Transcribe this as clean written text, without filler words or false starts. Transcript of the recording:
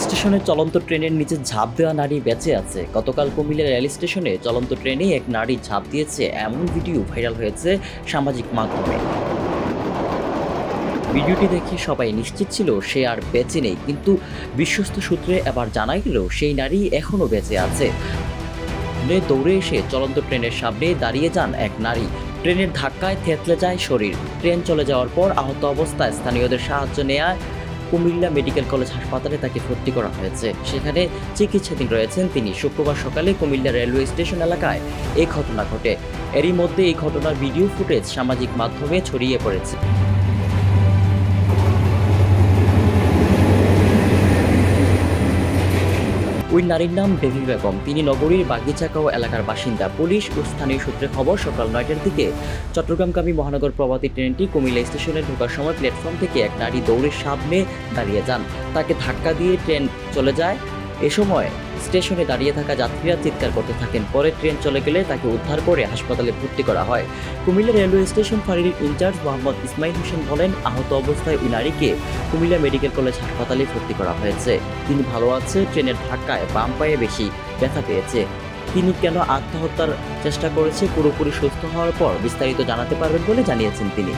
স্টেশনে চলন্ত ট্রেনের নিচে ঝাঁপ দেওয়া নারী বেঁচে আছে। গতকাল কুমিল্লা রেল স্টেশনে চলন্ত ট্রেনে এক নারী ঝাঁপ দিয়েছে, এমন ভিডিও ভাইরাল হয়েছে সামাজিক মাধ্যমে। ভিডিওটি দেখে সবাই নিশ্চিত ছিল সে আর বেঁচে নেই, কিন্তু বিশ্বস্ত সূত্রে এবার জানা গেল সেই নারী এখনও বেঁচে আছে। দৌড়ে এসে চলন্ত ট্রেনের সামনে দাঁড়িয়ে যান এক নারী। ট্রেনের ধাক্কায় থেতলে যায় শরীর। ট্রেন চলে যাওয়ার পর আহত অবস্থায় স্থানীয়দের সাহায্য নেওয়ায় কুমিল্লা মেডিকেল কলেজ হাসপাতালে তাকে ভর্তি করা হয়েছে। সেখানে চিকিৎসাধীন রয়েছেন তিনি। শুক্রবার সকালে কুমিল্লা রেলওয়ে স্টেশন এলাকায় এই ঘটনা ঘটে। এরই মধ্যে এই ঘটনার ভিডিও ফুটেজ সামাজিক মাধ্যমে ছড়িয়ে পড়েছে। ওই নারীর নাম বেবি বেগম। তিনি নগরীর বাগিচাকাও এলাকার বাসিন্দা। পুলিশ ও স্থানীয় সূত্রে খবর, সকাল 9টার দিকে চট্টগ্রামগামী মহানগর প্রভাতী ট্রেনটি কুমিল্লা স্টেশনে ঢোকার সময় প্ল্যাটফর্ম থেকে এক নারী দৌড়ের সামনে দাঁড়িয়ে যান। তাকে ধাক্কা দিয়ে ট্রেন চলে যায়। এ সময় স্টেশনে দাঁড়িয়ে থাকা যাত্রীরা চিৎকার করতে থাকেন। পরে ট্রেন চলে গেলে তাকে উদ্ধার করে হাসপাতালে ভর্তি করা হয়। কুমিল্লা রেলওয়ে স্টেশন ফাঁড়ির ইনচার্জ মোহাম্মদ ইসমাইল হোসেন বলেন, আহত অবস্থায় ওই নারীকে কুমিল্লা মেডিকেল কলেজ হাসপাতালে ভর্তি করা হয়েছে। তিনি ভালো আছে। ট্রেনের ধাক্কায় বাম পায়ে বেশি ব্যথা পেয়েছে। তিনি কেন আত্মহত্যার চেষ্টা করেছে পুরোপুরি সুস্থ হওয়ার পর বিস্তারিত জানাতে পারবেন বলে জানিয়েছেন তিনি।